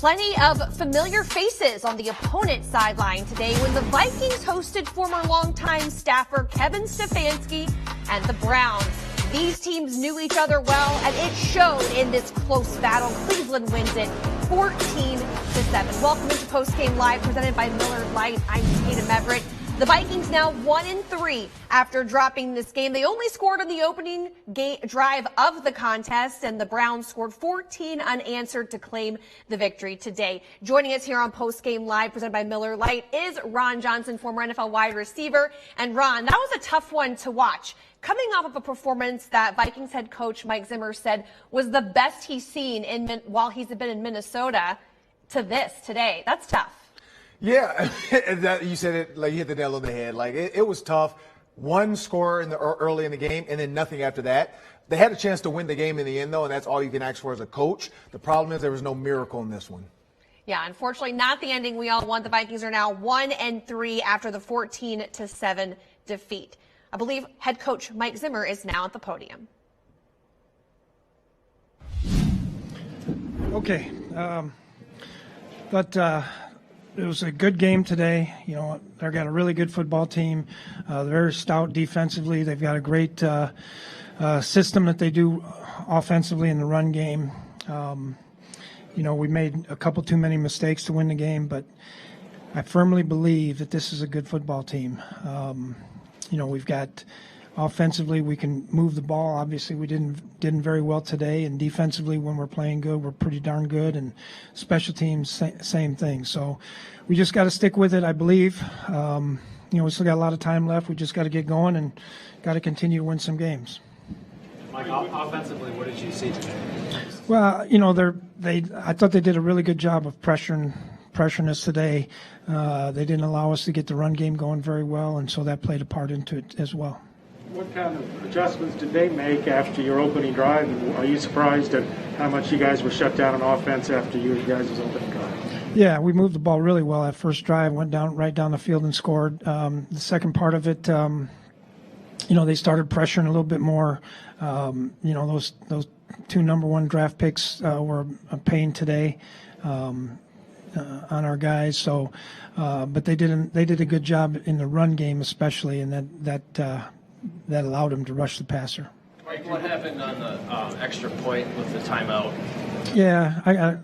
Plenty of familiar faces on the opponent's sideline today when the Vikings hosted former longtime staffer Kevin Stefanski and the Browns. These teams knew each other well, and it showed in this close battle. Cleveland wins it 14-7. Welcome into Postgame Live, presented by Miller Lite. I'm Tatum, Everett. The Vikings now 1-3 after dropping this game. They only scored on the opening drive of the contest, and the Browns scored 14 unanswered to claim the victory today. Joining us here on Postgame Live, presented by Miller Lite, is Ron Johnson, former NFL wide receiver. And Ron, that was a tough one to watch. Coming off of a performance that Vikings head coach Mike Zimmer said was the best he's seen while he's been in Minnesota, to this today. That's tough. Yeah, you said it like you hit the nail on the head. Like it was tough. One score early in the game, and then nothing after that. They had a chance to win the game in the end, though, and that's all you can ask for as a coach. The problem is there was no miracle in this one. Yeah, unfortunately, not the ending we all want. The Vikings are now 1-3 after the 14-7 defeat. I believe head coach Mike Zimmer is now at the podium. Okay, it was a good game today. You know, they've got a really good football team. They're very stout defensively. They've got a great system that they do offensively in the run game. You know, we made a couple too many mistakes to win the game, but I firmly believe that this is a good football team. You know, we've got offensively, we can move the ball. Obviously, we didn't very well today, and defensively, when we're playing good, we're pretty darn good. And special teams, same thing. So we just got to stick with it, I believe. You know, we still got a lot of time left. We just got to get going and got to continue to win some games. Mike, offensively, what did you see today? Well, you know, I thought they did a really good job of pressuring us today. They didn't allow us to get the run game going very well, and so that played a part into it as well. What kind of adjustments did they make after your opening drive? And are you surprised at how much you guys were shut down on offense after your guys' opening drive? Yeah, we moved the ball really well. That first drive went right down the field and scored. The second part of it, you know, they started pressuring a little bit more. You know, those two number one draft picks were a pain today on our guys. So, but they did a good job in the run game, especially, and that allowed him to rush the passer. Mike, what happened on the extra point with the timeout? Yeah,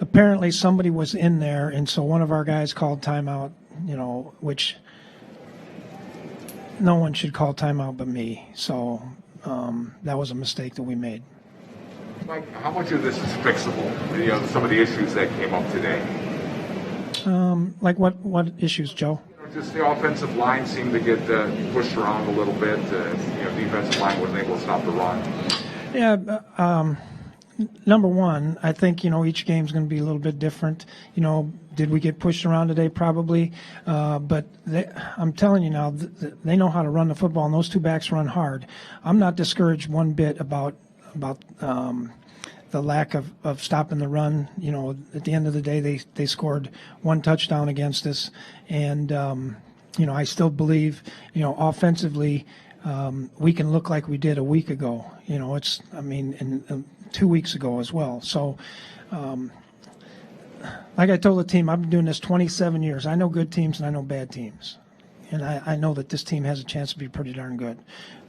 apparently somebody was in there, and so one of our guys called timeout, you know, which no one should call timeout but me. So that was a mistake that we made. Mike, how much of this is fixable? You know, some of the issues that came up today. Like what issues, Joe? Just the offensive line seemed to get pushed around a little bit. You know, defensive line wasn't able to stop the run. Yeah, number one, I think, you know, each game's going to be a little bit different. You know, did we get pushed around today? Probably. But I'm telling you now, they know how to run the football, and those two backs run hard. I'm not discouraged one bit about the lack of stopping the run. You know, at the end of the day, they scored one touchdown against us. And, you know, I still believe, you know, offensively, we can look like we did a week ago. You know, and 2 weeks ago as well. So, like I told the team, I've been doing this 27 years. I know good teams and I know bad teams. And I know that this team has a chance to be pretty darn good.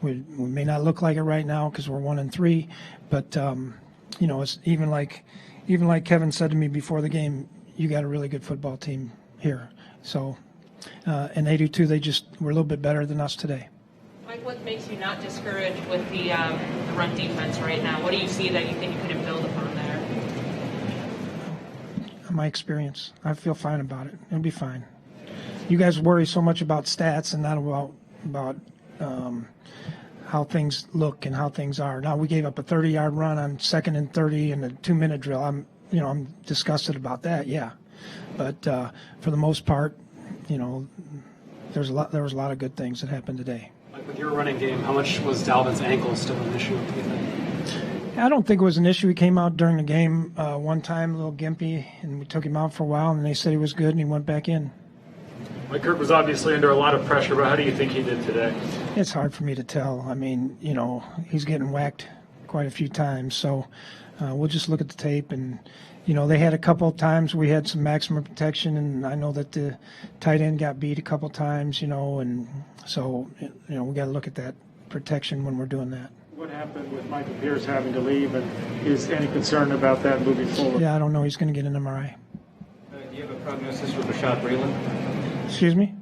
We may not look like it right now because we're 1-3, but, you know, it's even like Kevin said to me before the game, you got a really good football team here. So, and they do too. They just were a little bit better than us today. Mike, what makes you not discouraged with the run defense right now? What do you see that you think you could build upon there? My experience. I feel fine about it. It'll be fine. You guys worry so much about stats and not about how things look and how things are. Now, we gave up a 30-yard run on 2nd and 30 in a 2-minute drill. I'm disgusted about that, yeah. But for the most part, you know, there was a lot of good things that happened today. Like with your running game, how much was Dalvin's ankle still an issue, do you think? I don't think it was an issue. He came out during the game one time, a little gimpy, and we took him out for a while, and they said he was good, and he went back in. Mike, Kirk was obviously under a lot of pressure, but how do you think he did today? It's hard for me to tell. I mean, you know, he's getting whacked quite a few times. So we'll just look at the tape. And, they had a couple of times we had some maximum protection, and I know that the tight end got beat a couple of times, and so, we got to look at that protection when we're doing that. What happened with Michael Pierce having to leave, and is any concern about that moving forward? Yeah, I don't know. He's going to get an MRI. Do you have a prognosis for Bashad Breeland? Excuse me?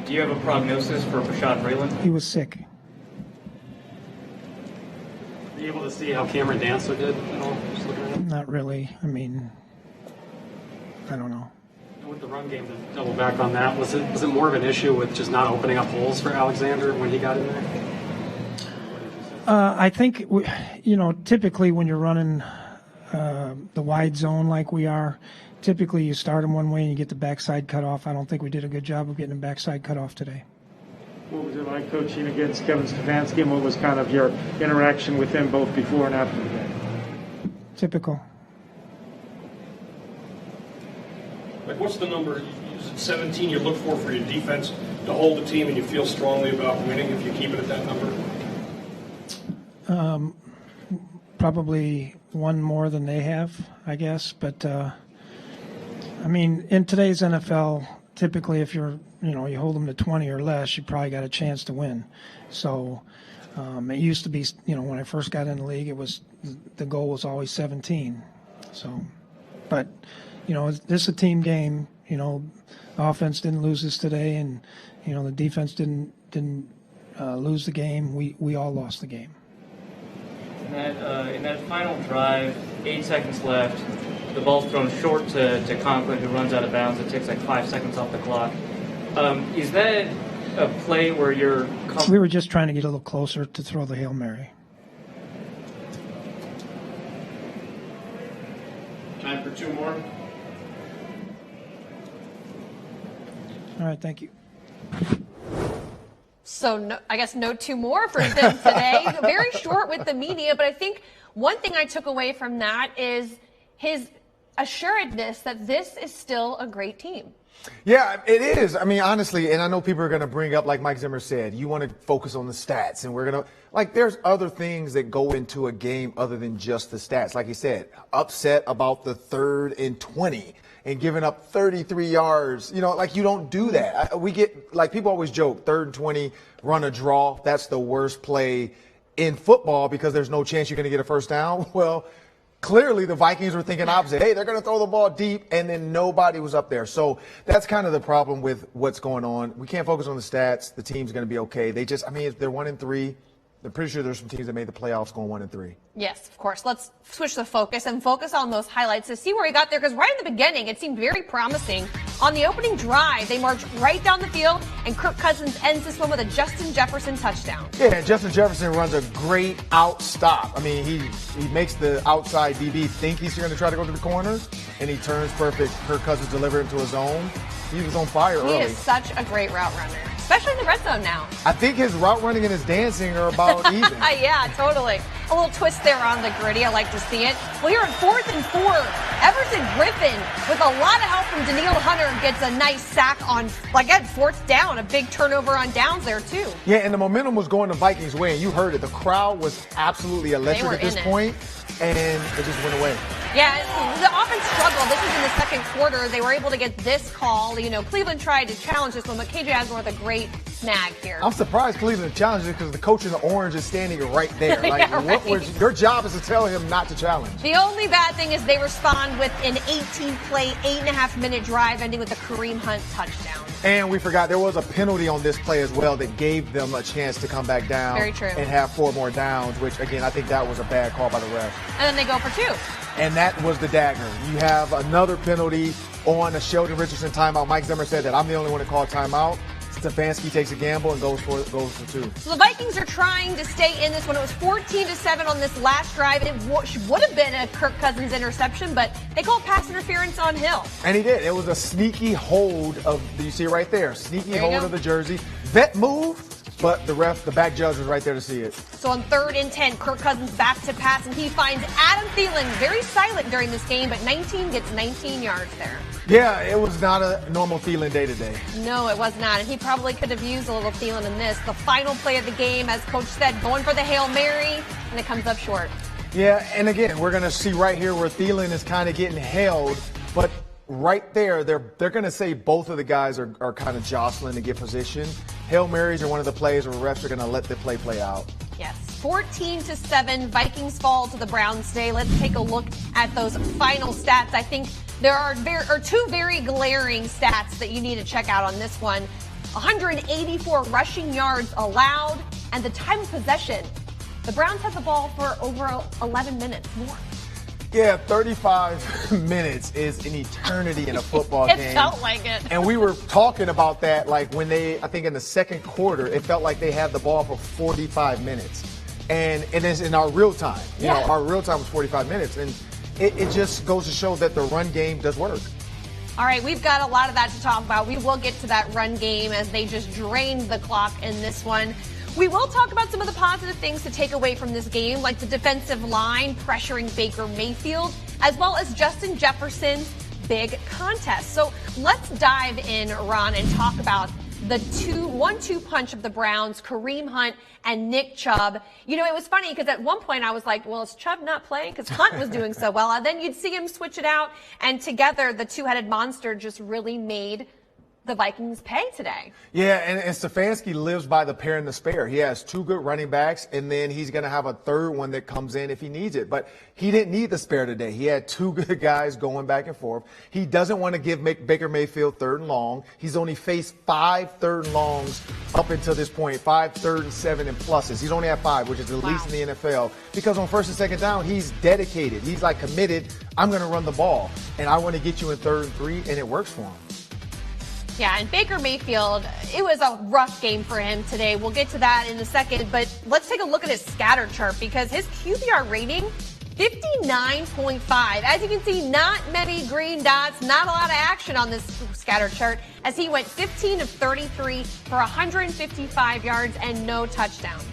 Do you have a prognosis for Bashad Breeland? He was sick. Were you able to see how Cameron Dancer did at all? Just looking at him? Not really. I mean, I don't know. And with the run game, to double back on that, was it more of an issue with just not opening up holes for Alexander when he got in there? I think, typically when you're running the wide zone like we are, typically you start him one way and you get the backside cut off. I don't think we did a good job of getting the backside cut off today. What was it like coaching against Kevin Stefanski, and what was kind of your interaction with him both before and after the game? Typical. Like, what's the number? Is it 17 you look for your defense to hold the team and you feel strongly about winning if you keep it at that number? Probably one more than they have, I guess. But, in today's NFL, typically if you hold them to 20 or less, you probably got a chance to win. So it used to be, when I first got in the league, the goal was always 17. So, but, this is a team game. The offense didn't lose this today, and, the defense didn't lose the game. We all lost the game. In that final drive, 8 seconds left, the ball's thrown short to Conklin, who runs out of bounds. It takes like 5 seconds off the clock. Is that a play where you're... We were just trying to get a little closer to throw the Hail Mary. Time for 2 more. All right, thank you. So I guess no 2 more for Zim today. Very short with the media, but I think one thing I took away from that is his assuredness that this is still a great team. Yeah, it is. Honestly, and I know people are going to bring up, like Mike Zimmer said, you want to focus on the stats, and we're going to, there's other things that go into a game other than just the stats. Like he said, upset about the 3rd and 20 and giving up 33 yards. You don't do that. We get, people always joke, 3rd and 20, run a draw. That's the worst play in football because there's no chance you're going to get a first down. Well, clearly the Vikings were thinking opposite. Hey, they're going to throw the ball deep, and then nobody was up there. So that's kind of the problem with what's going on. We can't focus on the stats. The team's going to be okay. They just, if they're 1-3, I'm pretty sure there's some teams that made the playoffs going 1-3. Yes, of course. Let's switch the focus and focus on those highlights to see where he got there, because right in the beginning, it seemed very promising. On the opening drive, they marched right down the field, and Kirk Cousins ends this one with a Justin Jefferson touchdown. Yeah, Justin Jefferson runs a great out stop. He makes the outside DB think he's going to try to go to the corner, and he turns perfect. Kirk Cousins delivered into his own. He was on fire early. He is such a great route runner, especially in the red zone now. I think his route running and his dancing are about even. Yeah, totally. A little twist there on the gritty. I like to see it. Well, here at 4th and 4, Everton Griffin, with a lot of help from Danielle Hunter, gets a nice sack on, at 4th down. A big turnover on downs there, too. Yeah, and the momentum was going the Vikings' way, and you heard it. The crowd was absolutely electric at this point, and it just went away. Yeah, the offense struggled. This was in the second quarter. They were able to get this call. Cleveland tried to challenge this one, but KJ Osborne with a great snag here. I'm surprised Cleveland challenged it because the coach in the orange is standing right there. Your job is to tell him not to challenge. The only bad thing is they respond with an 18-play, 8.5-minute drive ending with a Kareem Hunt touchdown. And we forgot there was a penalty on this play as well that gave them a chance to come back down. Very true. And have 4 more downs, which, again, I think that was a bad call by the ref. And then they go for 2. And that was the dagger. You have another penalty on a Sheldon Richardson timeout. Mike Zimmer said that I'm the only one to call timeout. Stefanski takes a gamble and goes for 2. So the Vikings are trying to stay in this one. It was 14-7 on this last drive. It would have been a Kirk Cousins interception, but they called pass interference on Hill. And he did. It was a sneaky hold of, you see it right there, sneaky hold of the jersey. Vet move. But the back judge was right there to see it. So on 3rd and 10, Kirk Cousins back to pass, and he finds Adam Thielen, very silent during this game, but 19 gets 19 yards there. Yeah, it was not a normal Thielen day today. No, it was not, and he probably could have used a little Thielen in this. The final play of the game, as Coach said, going for the Hail Mary, and it comes up short. Yeah, and again, we're going to see right here where Thielen is kind of getting held, but right there, they're going to say both of the guys are kind of jostling to get position. Hail Marys are one of the plays where refs are going to let the play out. Yes, 14-7, Vikings fall to the Browns today. Let's take a look at those final stats. I think there are two very glaring stats that you need to check out on this one. 184 rushing yards allowed, and the time of possession. The Browns had the ball for over 11 minutes more. Yeah, 35 minutes is an eternity in a football game. It felt like it. And we were talking about that, like when I think in the second quarter, it felt like they had the ball for 45 minutes. And it's in our real time. You know, our real time was 45 minutes. And it just goes to show that the run game does work. All right, we've got a lot of that to talk about. We will get to that run game as they just drained the clock in this one. We will talk about some of the positive things to take away from this game, like the defensive line pressuring Baker Mayfield, as well as Justin Jefferson's big contest. So let's dive in, Ron, and talk about the 1-2 punch of the Browns, Kareem Hunt and Nick Chubb. You know, it was funny because at one point I was like, well, is Chubb not playing? Because Hunt was doing so well. And then you'd see him switch it out, and together the two-headed monster just really made the Vikings pay today. Yeah, and Stefanski lives by the pair and the spare. He has two good running backs, and then he's going to have a third one that comes in if he needs it. But he didn't need the spare today. He had two good guys going back and forth. He doesn't want to give Baker Mayfield third and long. He's only faced 5 third and longs up until this point, 5 third and 7 and pluses. He's only at 5, which is the least in the NFL. Because on first and second down, he's dedicated. He's like committed. I'm going to run the ball, and I want to get you in 3rd and 3, and it works for him. Yeah, and Baker Mayfield, it was a rough game for him today. We'll get to that in a second, but let's take a look at his scatter chart because his QBR rating, 59.5. As you can see, not many green dots, not a lot of action on this scatter chart as he went 15 of 33 for 155 yards and no touchdowns.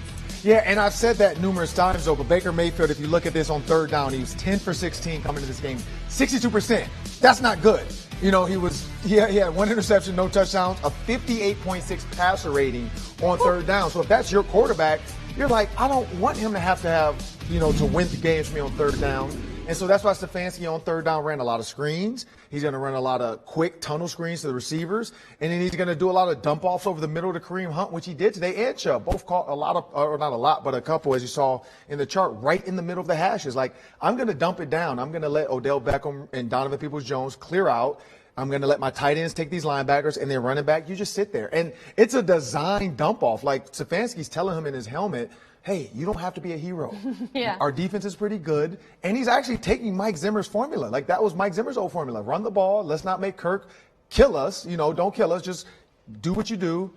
Yeah, and I've said that numerous times, though, but Baker Mayfield, if you look at this on third down, he was 10 for 16 coming to this game, 62%. That's not good. You know, he had 1 interception, no touchdowns, a 58.6 passer rating on third down. So if that's your quarterback, you're like, I don't want him to have, to win the games for me on third down. And so that's why Stefanski on third down ran a lot of screens. He's going to run a lot of quick tunnel screens to the receivers. And then he's going to do a lot of dump offs over the middle to Kareem Hunt, which he did today, and Chubb. Both caught a lot of, or not a lot, but a couple, as you saw in the chart, right in the middle of the hashes. Like, I'm going to dump it down. I'm going to let Odell Beckham and Donovan Peoples-Jones clear out. I'm going to let my tight ends take these linebackers, and then running back, you just sit there. And it's a design dump off. Like, Stefanski's telling him in his helmet, hey, you don't have to be a hero. Yeah. Our defense is pretty good. And he's actually taking Mike Zimmer's formula. Like, that was Mike Zimmer's old formula. Run the ball. Let's not make Kirk kill us. You know, don't kill us. Just do what you do.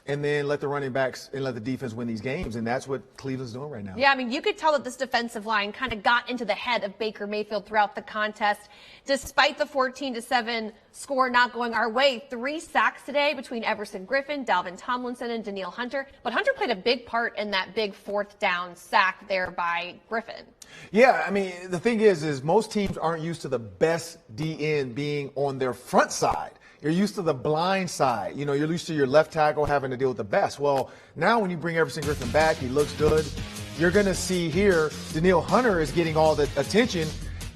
And then let the running backs and let the defense win these games. And that's what Cleveland's doing right now. Yeah, I mean, you could tell that this defensive line kind of got into the head of Baker Mayfield throughout the contest. Despite the 14-7 score not going our way, 3 sacks today between Everson Griffin, Dalvin Tomlinson, and Danielle Hunter. But Hunter played a big part in that big 4th down sack there by Griffin. Yeah, I mean, the thing is most teams aren't used to the best DN being on their front side. You're used to the blind side. You know, you're used to your left tackle having to deal with the best. Well, now when you bring Everson Griffin back, he looks good. You're going to see here, Danielle Hunter is getting all the attention.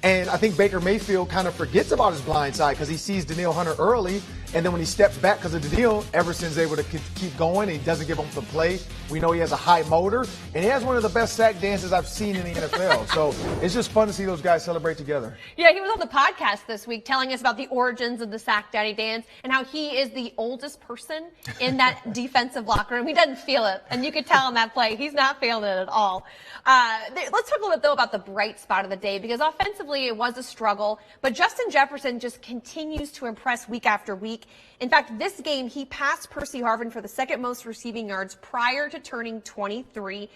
And I think Baker Mayfield kind of forgets about his blind side because he sees Danielle Hunter early. And then when he steps back because of Danielle, Everson's able to keep going. And he doesn't give up the play. We know he has a high motor. And he has one of the best sack dances I've seen in the NFL. So it's just fun to see those guys celebrate together. Yeah, he was on the podcast this week telling us about the origins of the Sack Daddy dance and how he is the oldest person in that defensive locker room. He doesn't feel it. And you could tell on that play, he's not feeling it at all. Let's talk a little bit, though, about the bright spot of the day because offensively it was a struggle. But Justin Jefferson just continues to impress week after week. In fact, this game, he passed Percy Harvin for the 2nd most receiving yards prior to turning 23.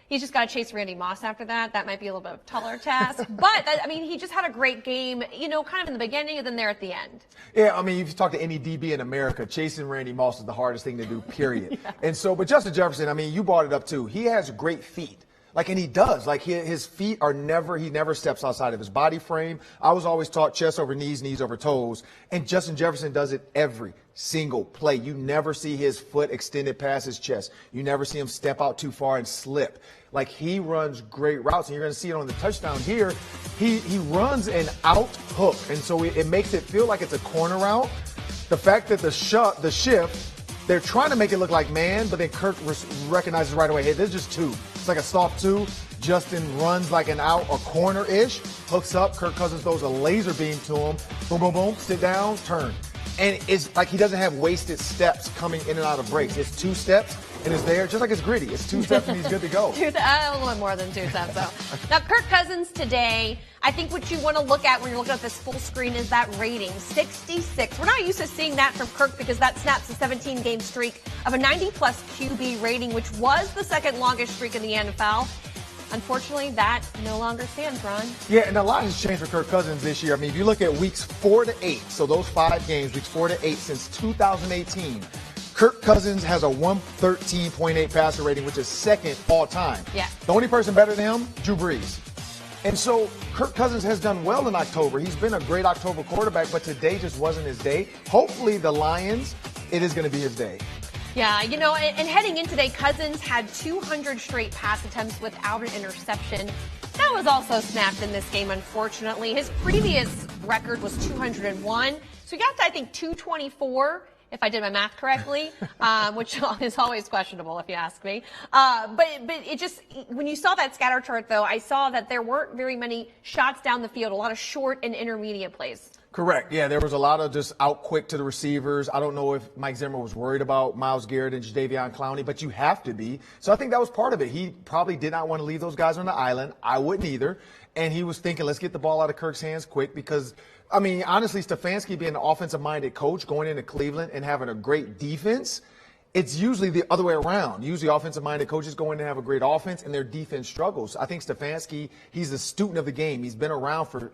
He's just got to chase Randy Moss after that. That might be a little bit of a taller task. But, he just had a great game, kind of in the beginning and then there at the end. Yeah, I mean, if you talk to any DB in America, chasing Randy Moss is the hardest thing to do, period. Yeah. And so, but Justin Jefferson, I mean, you brought it up too. He has great feet. Like, and he does. Like, his feet are he never steps outside of his body frame. I was always taught chest over knees, knees over toes. And Justin Jefferson does it every single play. You never see his foot extended past his chest. You never see him step out too far and slip. Like, he runs great routes, and you're going to see it on the touchdown here. He runs an out hook, and so it makes it feel like it's a corner route. The fact that the shift, they're trying to make it look like man, but then Kirk recognizes right away, hey, there's just two. It's like a soft two. Justin runs like an out or corner-ish, hooks up. Kirk Cousins throws a laser beam to him. Boom, boom, boom, sit down, turn. And it's like he doesn't have wasted steps coming in and out of breaks. It's 2 steps, and it's there, just like it's gritty. It's 2 steps, and he's good to go. A little more than 2 steps, though. Now, Kirk Cousins today, I think what you want to look at when you're looking at this full screen is that rating, 66. We're not used to seeing that from Kirk because that snaps a 17-game streak of a 90-plus QB rating, which was the second longest streak in the NFL. Unfortunately, that no longer stands, Ron. Yeah, and a lot has changed for Kirk Cousins this year. I mean, if you look at weeks 4 to 8, so those 5 games, weeks 4 to 8 since 2018, Kirk Cousins has a 113.8 passer rating, which is second all time. Yeah. The only person better than him, Drew Brees. And so Kirk Cousins has done well in October. He's been a great October quarterback, but today just wasn't his day. Hopefully the Lions, it is going to be his day. Yeah, you know, and heading in today, Cousins had 200 straight pass attempts without an interception. That was also snapped in this game, unfortunately. His previous record was 201. So he got to, I think, 224, if I did my math correctly, which is always questionable if you ask me. But it just, when you saw that scatter chart, though, I saw that there weren't very many shots down the field, a lot of short and intermediate plays. Correct. Yeah, there was a lot of just out quick to the receivers. I don't know if Mike Zimmer was worried about Myles Garrett and Jadeveon Clowney, but you have to be. So I think that was part of it. He probably did not want to leave those guys on the island. I wouldn't either. And he was thinking, let's get the ball out of Kirk's hands quick because, I mean, honestly, Stefanski being an offensive-minded coach going into Cleveland and having a great defense, it's usually the other way around. Usually offensive-minded coaches go in and have a great offense, and their defense struggles. I think Stefanski, he's a student of the game. He's been around for,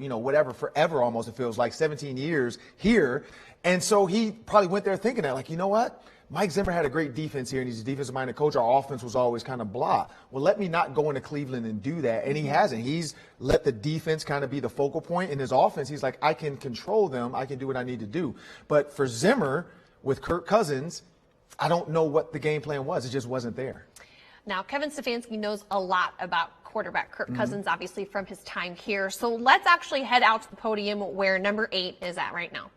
forever almost, it feels like, 17 years here. And so he probably went there thinking that, like, you know what? Mike Zimmer had a great defense here, and he's a defensive-minded coach. Our offense was always kind of blah. Well, let me not go into Cleveland and do that. And he hasn't. He's let the defense kind of be the focal point. In his offense, he's like, I can control them. I can do what I need to do. But for Zimmer, with Kirk Cousins, I don't know what the game plan was. It just wasn't there. Now, Kevin Stefanski knows a lot about quarterback Kirk Cousins, obviously, from his time here. So let's actually head out to the podium where number 8 is at right now.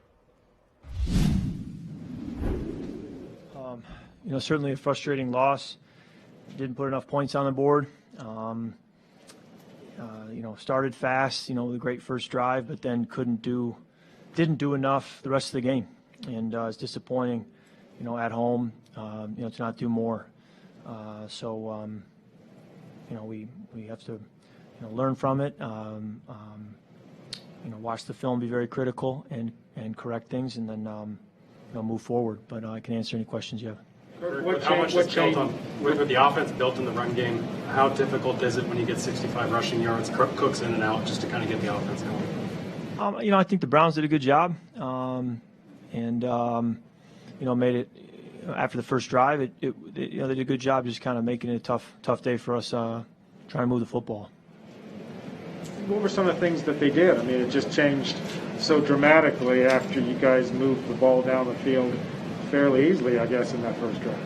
Certainly a frustrating loss. Didn't put enough points on the board. Started fast, with a great first drive, but then didn't do enough the rest of the game. And it's disappointing, at home, to not do more. We have to, learn from it. Watch the film, be very critical, and correct things, and then move forward. But I can answer any questions you have. How much is built on with the offense built in the run game? How difficult is it when you get 65 rushing yards, Cooks in and out, just to kind of get the offense going? I think the Browns did a good job, made it after the first drive. They did a good job just kind of making it a tough day for us trying to move the football. What were some of the things that they did? I mean, it just changed so dramatically after you guys moved the ball down the field fairly easily, I guess, in that first drive.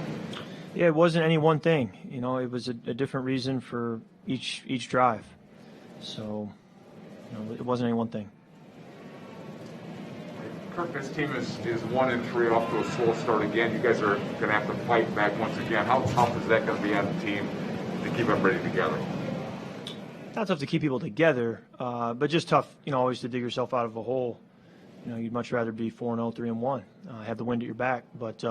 Yeah, it wasn't any one thing. It was a different reason for each drive. So, it wasn't any one thing. Kirk, this team is 1-3 off to a slow start again. You guys are going to have to fight back once again. How tough is that going to be on the team to keep everybody together? Not tough to keep people together, but just tough, always to dig yourself out of a hole. You'd much rather be 4-0, 3-1, have the wind at your back. But,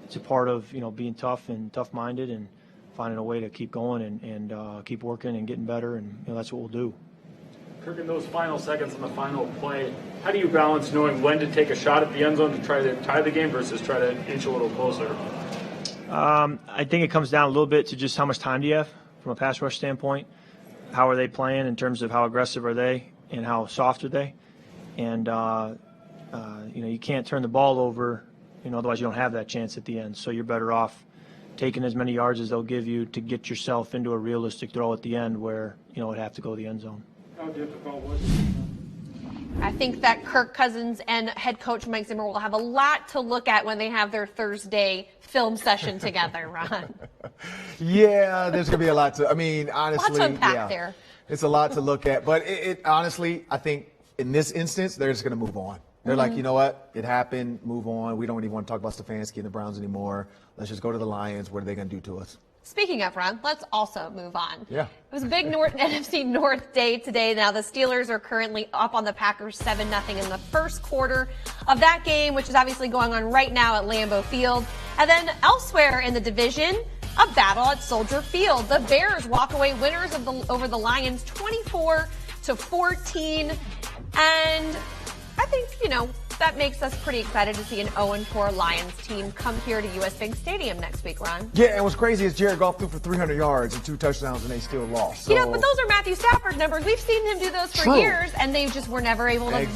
it's a part of, being tough and tough-minded and finding a way to keep going and keep working and getting better, and that's what we'll do. Kirk, in those final seconds on the final play, how do you balance knowing when to take a shot at the end zone to try to tie the game versus try to inch a little closer? I think it comes down a little bit to just how much time do you have from a pass rush standpoint. How are they playing in terms of how aggressive are they and how soft are they? And, you can't turn the ball over, otherwise you don't have that chance at the end. So you're better off, taking as many yards as they'll give you to get yourself into a realistic throw at the end where, it'd have to go to the end zone. How difficult was it? I think that Kirk Cousins and head coach Mike Zimmer will have a lot to look at when they have their Thursday film session together, Ron. Yeah, there's going to be a lot to, honestly, Lots to unpack there. It's a lot to look at. But it honestly, I think in this instance, they're just going to move on. They're like, you know what? It happened. Move on. We don't even want to talk about Stefanski and the Browns anymore. Let's just go to the Lions. What are they going to do to us? Speaking of, Ron, let's also move on. Yeah. It was a big NFC North day today. Now, the Steelers are currently up on the Packers 7-0 in the first quarter of that game, which is obviously going on right now at Lambeau Field. And then elsewhere in the division, a battle at Soldier Field. The Bears walk away winners over the Lions 24-14. And I think, that makes us pretty excited to see an 0-4 Lions team come here to US Bank Stadium next week, Ron. Yeah, and what's crazy is Jared Goff threw for 300 yards and 2 touchdowns, and they still lost. So. But those are Matthew Stafford numbers. We've seen him do those for years, and they just were never able to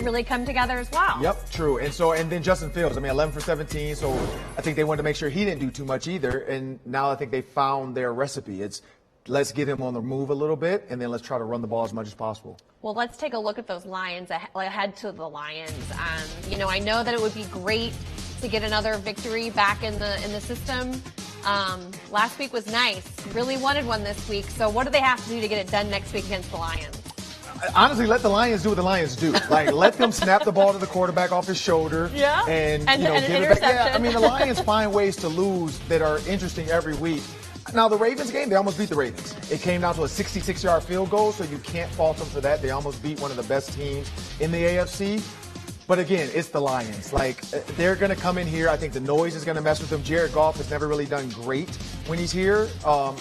really come together as well. Yep, true. And then Justin Fields, 11 for 17, so I think they wanted to make sure he didn't do too much either, and now I think they found their recipe. It's let's get him on the move a little bit, and then let's try to run the ball as much as possible. Well, let's take a look at those Lions, ahead to the Lions. I know that it would be great to get another victory back in the system. Last week was nice. Really wanted one this week. So what do they have to do to get it done next week against the Lions? Honestly, let the Lions do what the Lions do. Let them snap the ball to the quarterback off his shoulder. Yeah. And give it back. Yeah, the Lions find ways to lose that are interesting every week. Now, the Ravens game, they almost beat the Ravens. It came down to a 66-yard field goal, so you can't fault them for that. They almost beat one of the best teams in the AFC. But again, it's the Lions. They're going to come in here. I think the noise is going to mess with them. Jared Goff has never really done great when he's here.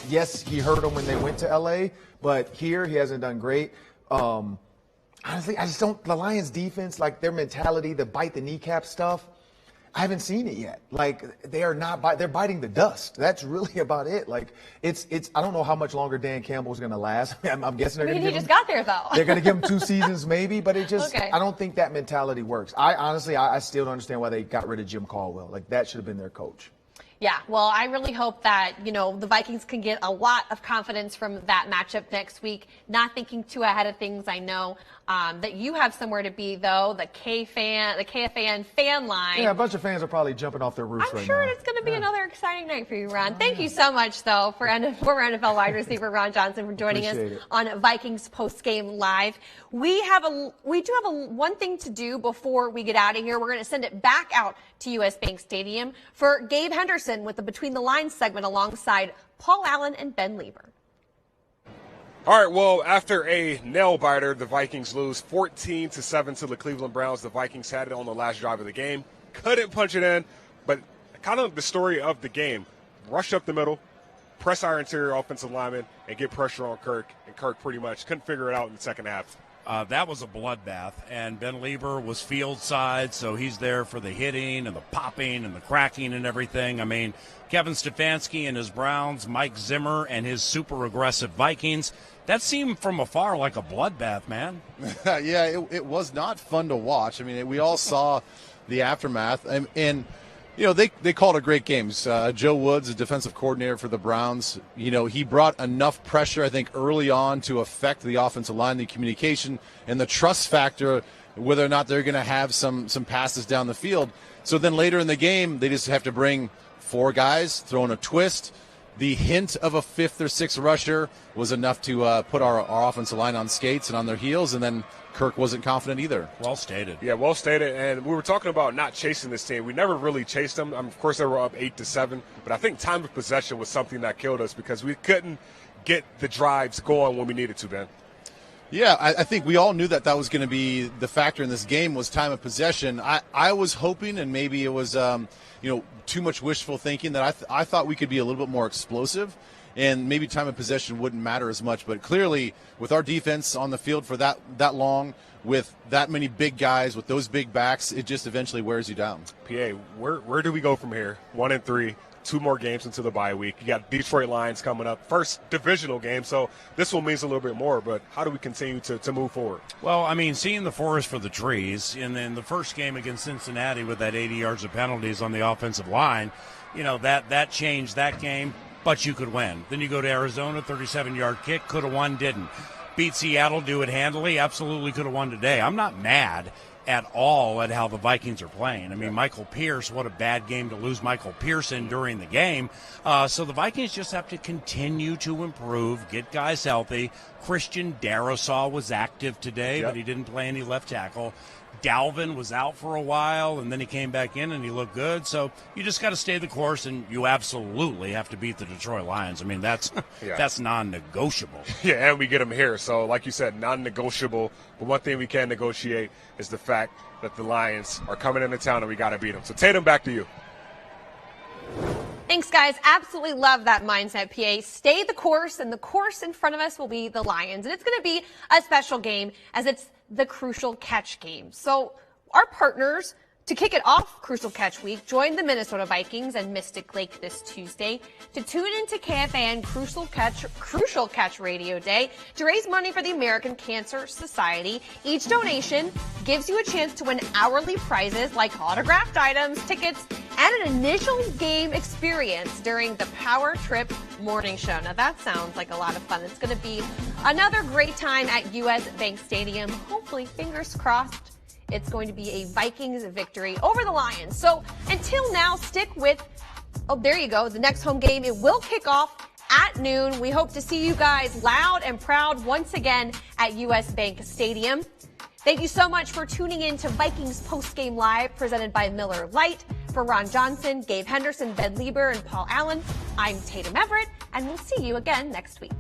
Yes, he hurt them when they went to L.A., but here he hasn't done great. Honestly, I just don't – the Lions defense, their mentality, the bite the kneecap stuff, I haven't seen it yet. They are not they're biting the dust. That's really about it. It's I don't know how much longer Dan Campbell's going to last. I'm guessing they're going to give him. He just got there though. They're going to give him 2 seasons maybe, but it just okay. I don't think that mentality works. I still don't understand why they got rid of Jim Caldwell. That should have been their coach. Yeah, well, I really hope that, the Vikings can get a lot of confidence from that matchup next week. Not thinking too ahead of things, I know that you have somewhere to be, though, the KFAN fan line. Yeah, a bunch of fans are probably jumping off their roofs right now. I'm sure it's going to be another exciting night for you, Ron. Thank you so much, though, for former NFL wide receiver Ron Johnson for joining us on Vikings Postgame Live. We do have one thing to do before we get out of here. We're going to send it back out to US Bank Stadium for Gabe Henderson with the Between the Lines segment alongside Paul Allen and Ben Lieber. All right, well, after a nail-biter, the Vikings lose 14-7 to the Cleveland Browns. The Vikings had it on the last drive of the game. Couldn't punch it in, but kind of the story of the game. Rush up the middle, press our interior offensive lineman, and get pressure on Kirk. And Kirk pretty much couldn't figure it out in the second half. That was a bloodbath, and Ben Lieber was field side, so he's there for the hitting and the popping and the cracking and everything. Kevin Stefanski and his Browns, Mike Zimmer and his super aggressive Vikings, that seemed from afar like a bloodbath, man. Yeah, it was not fun to watch. We all saw the aftermath, and they called a great game. Joe Woods, the defensive coordinator for the Browns, he brought enough pressure, I think, early on to affect the offensive line, the communication, and the trust factor, whether or not they're going to have some passes down the field. So then later in the game, they just have to bring 4 guys, throw in a twist. The hint of a 5th or 6th rusher was enough to put our offensive line on skates and on their heels, and then Kirk wasn't confident either. Well stated. Yeah, well stated. And we were talking about not chasing this team. We never really chased them. Of course, they were up 8-7, but I think time of possession was something that killed us because we couldn't get the drives going when we needed to, Ben. Yeah, I think we all knew that was going to be the factor in this game was time of possession. I was hoping, and maybe it was too much wishful thinking, that I thought we could be a little bit more explosive, and maybe time of possession wouldn't matter as much. But clearly, with our defense on the field for that long, with that many big guys, with those big backs, it just eventually wears you down. PA, where do we go from here? 1-3. 2 more games into the bye week. You got Detroit Lions coming up. First divisional game, so this one means a little bit more, but how do we continue to move forward? Well, seeing the forest for the trees, and then the first game against Cincinnati with that 80 yards of penalties on the offensive line, that changed that game, but you could win. Then you go to Arizona, 37-yard kick, could have won, didn't. Beat Seattle, do it handily, absolutely could have won today. I'm not mad at all at how the Vikings are playing. I mean, Michael Pierce, what a bad game to lose Michael Pearson during the game. So the Vikings just have to continue to improve, get guys healthy. Christian Darrisaw was active today, but he didn't play any left tackle. Dalvin was out for a while, and then he came back in, and he looked good. So you just got to stay the course, and you absolutely have to beat the Detroit Lions. I mean, that's non-negotiable. Yeah, and we get them here. So, like you said, non-negotiable. But one thing we can negotiate is the fact that the Lions are coming into town, and we got to beat them. So, Tatum, back to you. Thanks, guys. Absolutely love that mindset, PA. Stay the course, and the course in front of us will be the Lions. And it's going to be a special game as it's the Crucial Catch game. So our partners, to kick it off Crucial Catch Week, joined the Minnesota Vikings and Mystic Lake this Tuesday to tune into KFAN Crucial Catch Radio Day to raise money for the American Cancer Society. Each donation gives you a chance to win hourly prizes like autographed items, tickets, and an initial game experience during the Power Trip Morning Show. Now that sounds like a lot of fun. It's going to be another great time at US Bank Stadium. Hopefully, fingers crossed, it's going to be a Vikings victory over the Lions. So until now, stick with, there you go, the next home game. It will kick off at noon. We hope to see you guys loud and proud once again at US Bank Stadium. Thank you so much for tuning in to Vikings Postgame Live, presented by Miller Lite. For Ron Johnson, Gabe Henderson, Ben Lieber, and Paul Allen, I'm Tatum Everett, and we'll see you again next week.